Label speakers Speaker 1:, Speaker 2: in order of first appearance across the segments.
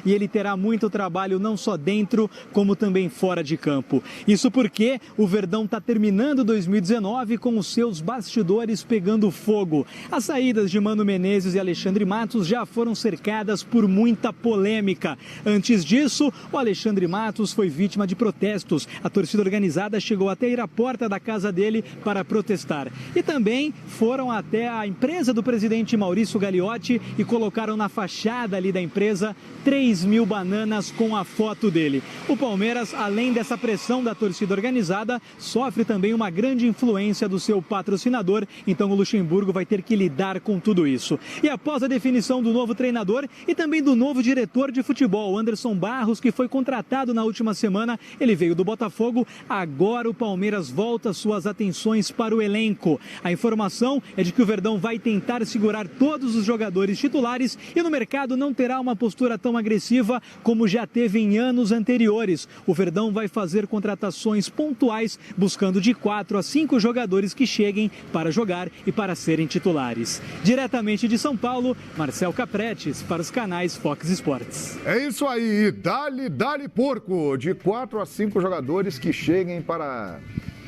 Speaker 1: e ele terá muito trabalho não só dentro, como também fora de campo. Isso porque o Verdão está terminando 2019 com os seus bastidores pegando fogo. As saídas de Mano Menezes e Alexandre Matos já foram cercadas por muita polêmica. Antes disso, o Alexandre Matos foi vítima de protestos. A torcida organizada chegou até ir à porta da casa dele para protestar. E também foram até a empresa do presidente Maurício Gagliotti e colocaram na fachada ali da empresa 3.000 bananas com a foto dele. O Palmeiras, além dessa pressão da torcida organizada, sofre também uma grande influência do seu patrocinador, então o Luxemburgo vai ter que lidar com tudo isso. E após a definição do novo treinador e também do novo diretor de futebol, Anderson Barros, que foi contratado na última semana, ele veio do Botafogo, agora o Palmeiras volta suas atenções para o elenco. A informação é de que o Verdão vai tentar segurar todos os jogadores titulares e no mercado não terá uma postura tão agressiva como já teve em anos anteriores. O Verdão vai fazer contratações pontuais, buscando de 4 a 5 jogadores que cheguem para jogar e para serem titulares. Diretamente de São Paulo, Marcel Capretes, para os canais Fox Sports.
Speaker 2: É isso aí, dale porco, de 4 a 5 jogadores que cheguem para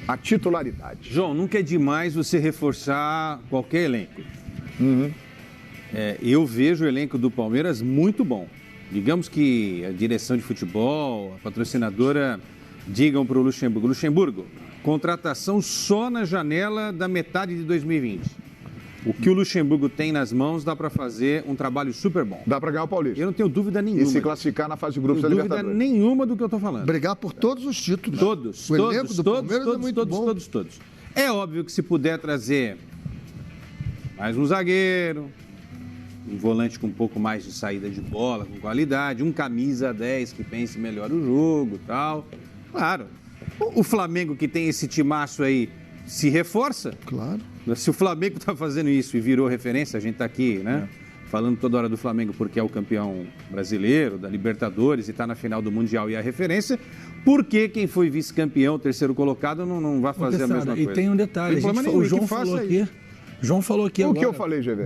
Speaker 2: a titularidade.
Speaker 3: João, nunca é demais você reforçar qualquer elenco. Eu vejo o elenco do Palmeiras muito bom. Digamos que a direção de futebol, a patrocinadora, digam para o Luxemburgo, contratação só na janela da metade de 2020. O que o Luxemburgo tem nas mãos dá para fazer um trabalho super bom.
Speaker 2: Dá para ganhar o Paulista.
Speaker 3: Eu não tenho dúvida nenhuma.
Speaker 2: E se classificar na fase de grupos da Libertadores.
Speaker 3: Não tenho dúvida nenhuma do que eu estou falando.
Speaker 4: Brigar por todos os títulos.
Speaker 3: Todos.
Speaker 4: O elenco do Palmeiras é muito bom.
Speaker 3: Todos. É óbvio que se puder trazer mais um zagueiro, um volante com um pouco mais de saída de bola, com qualidade, um camisa 10 que pense melhor o jogo e tal. Claro. O Flamengo, que tem esse timaço aí, se reforça.
Speaker 4: Claro.
Speaker 3: Se o Flamengo está fazendo isso e virou referência, a gente está aqui, né? Falando toda hora do Flamengo porque é o campeão brasileiro, da Libertadores e está na final do Mundial e é a referência. Por que quem foi vice-campeão, terceiro colocado, não vai fazer a mesma coisa?
Speaker 5: E tem um detalhe, o João falou aqui. João falou aqui agora.
Speaker 2: O que eu falei, GV?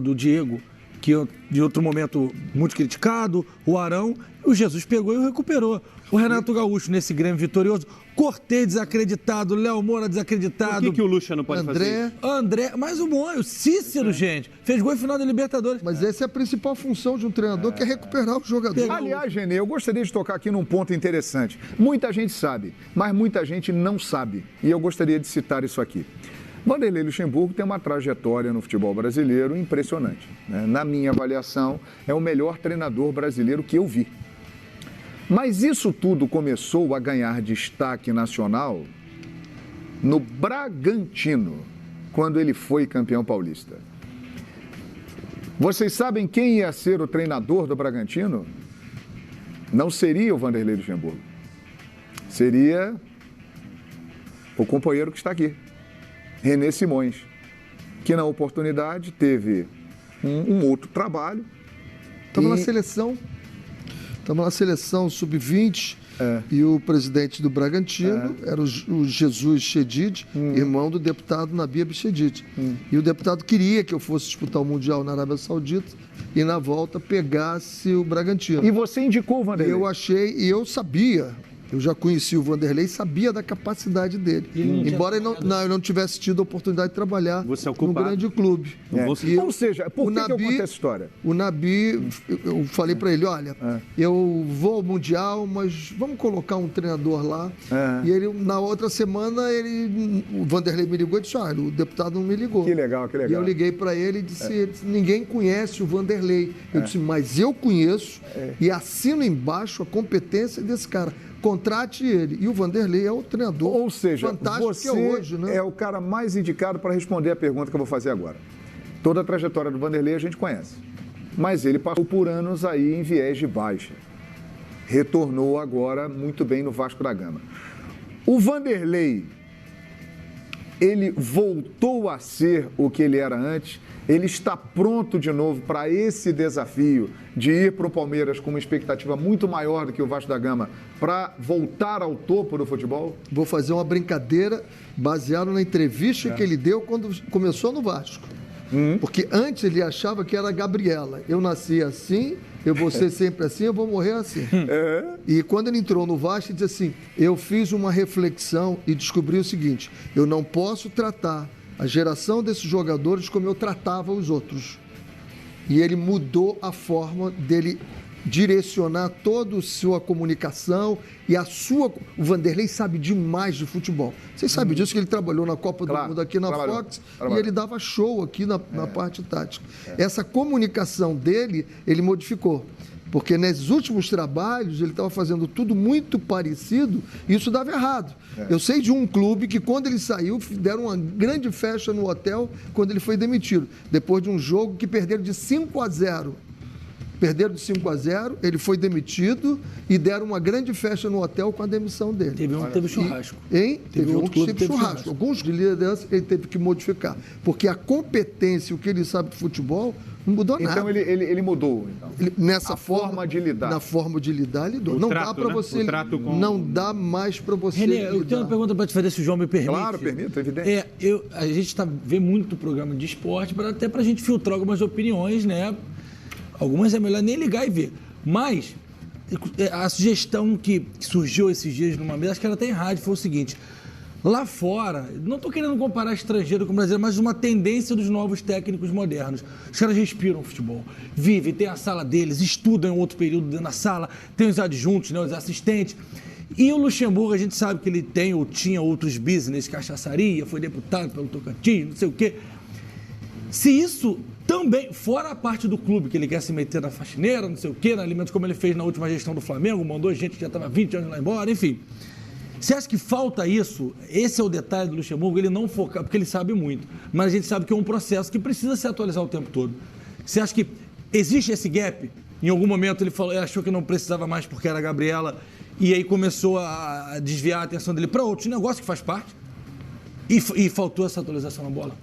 Speaker 5: Do Diego, que de outro momento muito criticado, o Arão, o Jesus pegou e recuperou. O Renato Gaúcho, nesse Grêmio vitorioso, Cortez desacreditado, Léo Moura desacreditado.
Speaker 3: Por que o Lucha não pode fazer isso?
Speaker 5: André, mas o bom é o Cícero, gente. Fez gol em final da Libertadores.
Speaker 4: Mas essa é a principal função de um treinador, que é recuperar o jogador.
Speaker 2: Aliás, Genê, eu gostaria de tocar aqui num ponto interessante. Muita gente sabe, mas muita gente não sabe. E eu gostaria de citar isso aqui. Vanderlei Luxemburgo tem uma trajetória no futebol brasileiro impressionante, né? Na minha avaliação, é o melhor treinador brasileiro que eu vi. Mas isso tudo começou a ganhar destaque nacional no Bragantino, quando ele foi campeão paulista. Vocês sabem quem ia ser o treinador do Bragantino? Não seria o Vanderlei Luxemburgo. Seria o companheiro que está aqui, René Simões, que na oportunidade teve um outro trabalho.
Speaker 4: Estava na seleção sub-20 e o presidente do Bragantino era o Jesus Chedid, irmão do deputado Nabi Chedid. E o deputado queria que eu fosse disputar o Mundial na Arábia Saudita e na volta pegasse o Bragantino.
Speaker 2: E você indicou o Vanderlei?
Speaker 4: Eu sabia. Eu já conheci o Vanderlei e sabia da capacidade dele. Embora eu não tivesse tido a oportunidade de trabalhar no grande clube.
Speaker 2: Ou seja, por que eu conto essa história?
Speaker 4: O Nabi, eu falei para ele, olha, eu vou ao Mundial, mas vamos colocar um treinador lá. E ele, na outra semana, o Vanderlei me ligou e disse, olha, o deputado não me ligou.
Speaker 2: Que legal.
Speaker 4: E eu liguei para ele e disse, ninguém conhece o Vanderlei. Eu disse, mas eu conheço e assino embaixo a competência desse cara. Contrate ele. E o Vanderlei é o treinador fantástico
Speaker 2: você
Speaker 4: que é hoje, né?
Speaker 2: É o cara mais indicado para responder a pergunta que eu vou fazer agora. Toda a trajetória do Vanderlei a gente conhece. Mas ele passou por anos aí em viés de baixa. Retornou agora muito bem no Vasco da Gama. O Vanderlei, ele voltou a ser o que ele era antes. Ele está pronto de novo para esse desafio de ir para o Palmeiras com uma expectativa muito maior do que o Vasco da Gama para voltar ao topo do futebol?
Speaker 4: Vou fazer uma brincadeira baseada na entrevista que ele deu quando começou no Vasco. Porque antes ele achava que era Gabriela. Eu nasci assim, eu vou ser sempre assim, eu vou morrer assim. E quando ele entrou no Vasco, ele disse assim, eu fiz uma reflexão e descobri o seguinte, eu não posso tratar a geração desses jogadores como eu tratava os outros. E ele mudou a forma dele direcionar toda a sua comunicação e a sua... O Vanderlei sabe demais de futebol. Vocês sabem disso, que ele trabalhou na Copa do Mundo aqui na Fox e ele dava show aqui na parte tática. Essa comunicação dele, ele modificou. Porque nos últimos trabalhos ele estava fazendo tudo muito parecido e isso dava errado. Eu sei de um clube que quando ele saiu, deram uma grande festa no hotel quando ele foi demitido. Depois de um jogo que perderam de 5-0. Perderam de 5-0, ele foi demitido e deram uma grande festa no hotel com a demissão dele.
Speaker 5: Teve um que teve churrasco.
Speaker 4: Teve outro que teve churrasco. Alguns de liderança ele teve que modificar. Porque a competência, o que ele sabe de futebol, não mudou nada.
Speaker 2: Então ele mudou. Então. Forma de lidar.
Speaker 4: Na forma de lidar, ele mudou. Não dá para você. Não dá mais para você.
Speaker 5: Renê, eu tenho uma pergunta para te fazer, se o João me permite.
Speaker 2: Claro, permito, evidente.
Speaker 5: A gente vê muito programa de esporte, até para a gente filtrar algumas opiniões, né? Algumas é melhor nem ligar e ver. Mas a sugestão que surgiu esses dias numa mesa, acho que era até em rádio, foi o seguinte. Lá fora, não estou querendo comparar estrangeiro com brasileiro, mas uma tendência dos novos técnicos modernos. Os caras respiram futebol, vivem, tem a sala deles, estudam em outro período dentro da sala, tem os adjuntos, né, os assistentes. E o Luxemburgo, a gente sabe que ele tem ou tinha outros business, cachaçaria, foi deputado pelo Tocantins, não sei o quê. Se isso também, fora a parte do clube, que ele quer se meter na faxineira, não sei o quê, na alimentos, como ele fez na última gestão do Flamengo, mandou gente que já estava 20 anos lá embora, enfim. Você acha que falta isso? Esse é o detalhe do Luxemburgo, ele não focar, porque ele sabe muito, mas a gente sabe que é um processo que precisa se atualizar o tempo todo. Você acha que existe esse gap? Em algum momento ele achou que não precisava mais porque era a Gabriela, e aí começou a desviar a atenção dele para outros negócios que faz parte? E faltou essa atualização na bola?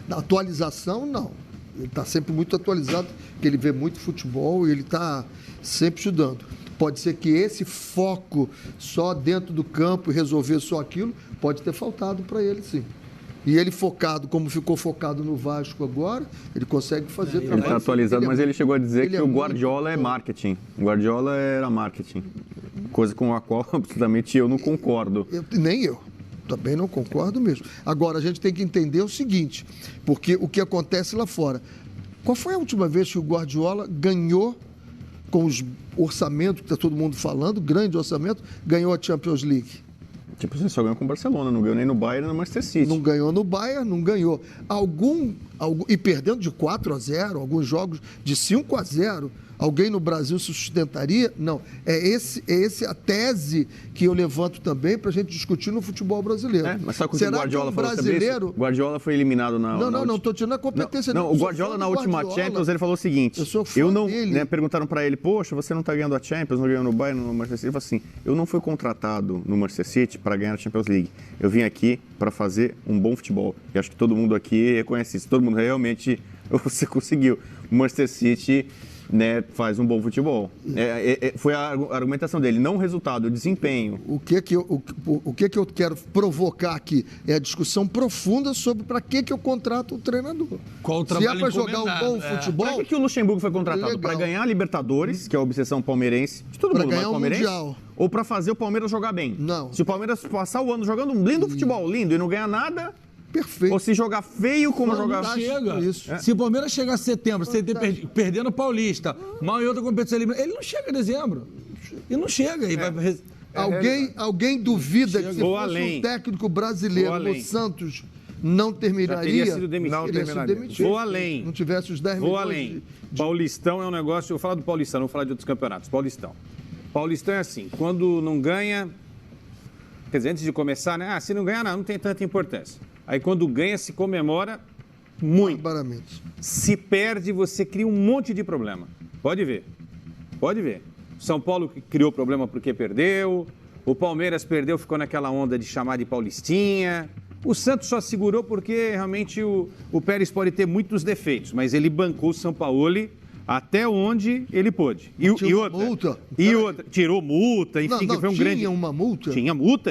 Speaker 4: Na atualização, não. Ele está sempre muito atualizado, porque ele vê muito futebol e ele está sempre estudando. Pode ser que esse foco só dentro do campo e resolver só aquilo, pode ter faltado para ele, sim. E ele focado, como ficou focado no Vasco agora, ele consegue fazer trabalho.
Speaker 6: Ele está atualizado, mas ele chegou a dizer que o Guardiola é marketing. O Guardiola era marketing. Coisa com a qual absolutamente eu não concordo.
Speaker 4: Nem eu. Também não concordo mesmo. Agora, a gente tem que entender o seguinte, porque o que acontece lá fora. Qual foi a última vez que o Guardiola ganhou, com os orçamentos que está todo mundo falando, grande orçamento, ganhou a Champions League?
Speaker 6: Tipo, você só ganhou com o Barcelona, não ganhou nem no Bayern nem no Manchester City.
Speaker 4: Não ganhou no Bayern, não ganhou. E perdendo de 4-0, alguns jogos de 5-0. Alguém no Brasil se sustentaria? Não. É esse a tese que eu levanto também para a gente discutir no futebol brasileiro.
Speaker 6: Mas sabe o que o Guardiola falou sobre isso? O Guardiola foi eliminado na...
Speaker 4: Não estou tirando a competência
Speaker 6: dele. Não, o Guardiola na última Champions, ele falou o seguinte...
Speaker 4: Eu sou fã dele.
Speaker 6: Né, perguntaram para ele, poxa, você não está ganhando a Champions, não ganhou no Bayern, no Manchester City. Ele falou assim, eu não fui contratado no Manchester City para ganhar a Champions League. Eu vim aqui para fazer um bom futebol. E acho que todo mundo aqui reconhece isso. Todo mundo realmente... Você conseguiu. O Manchester City... Né, faz um bom futebol. Foi a argumentação dele, não o resultado, o desempenho.
Speaker 4: O que eu quero provocar aqui é a discussão profunda sobre para que eu contrato o treinador.
Speaker 5: Qual o trabalho?
Speaker 4: Se é para jogar um bom futebol...
Speaker 6: Para que o Luxemburgo foi contratado? Para ganhar a Libertadores, que é a obsessão palmeirense, de todo mundo,
Speaker 4: ganhar
Speaker 6: palmeirense,
Speaker 4: Mundial.
Speaker 6: Ou para fazer o Palmeiras jogar bem?
Speaker 4: Não.
Speaker 6: Se o Palmeiras passar o ano jogando um lindo futebol, lindo, e não ganhar nada...
Speaker 4: Perfeito.
Speaker 6: Ou se jogar feio como jogar...
Speaker 5: Chega. Se o Palmeiras chegar a setembro, você perdendo o Paulista, mal em outra competição, ele não chega em dezembro. Ele não chega.
Speaker 4: Alguém duvida que se fosse um técnico brasileiro no Santos não terminaria?
Speaker 3: Teria sido demitido. Vou além.
Speaker 4: Não tivesse os 10 milhões.
Speaker 3: Vou além. Paulistão é um negócio... Eu vou falar do Paulistão, não vou falar de outros campeonatos. Paulistão é assim, quando não ganha... Quer dizer, antes de começar, né? Se não ganhar, não tem tanta importância. Aí quando ganha, se comemora muito.
Speaker 4: Barbaramente.
Speaker 3: Se perde, você cria um monte de problema. Pode ver. São Paulo criou problema porque perdeu. O Palmeiras perdeu, ficou naquela onda de chamar de Paulistinha. O Santos só segurou porque realmente o Pérez pode ter muitos defeitos, mas ele bancou o Sampaoli até onde ele pôde. E outra, tirou multa, enfim, que foi um grande...
Speaker 4: Tinha uma multa?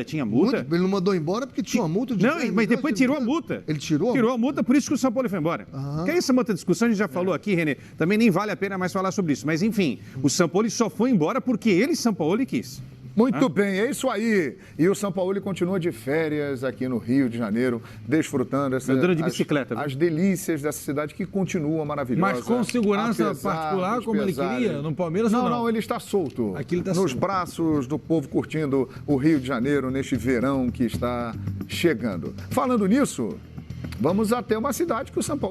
Speaker 3: Tinha multa.
Speaker 4: Ele não mandou embora porque tinha uma multa de...
Speaker 3: Não, mas depois tirou a multa.
Speaker 4: Ele tirou?
Speaker 3: Tirou a multa, por isso que o São Paulo foi embora. Que essa é uma outra discussão, a gente já falou aqui, Renê, também nem vale a pena mais falar sobre isso. Mas, enfim, o São Paulo só foi embora porque ele, São Paulo, quis.
Speaker 2: Muito bem, é isso aí. E o São Paulo continua de férias aqui no Rio de Janeiro, desfrutando
Speaker 3: andando de bicicleta,
Speaker 2: as delícias dessa cidade que continua maravilhosa.
Speaker 5: Mas com segurança particular, como ele queria, no Palmeiras ou não?
Speaker 2: Não, ele está solto.
Speaker 5: Aqui ele está
Speaker 2: nos
Speaker 5: solto.
Speaker 2: braços do povo curtindo o Rio de Janeiro neste verão que está chegando. Falando nisso, vamos até uma cidade que o São Paulo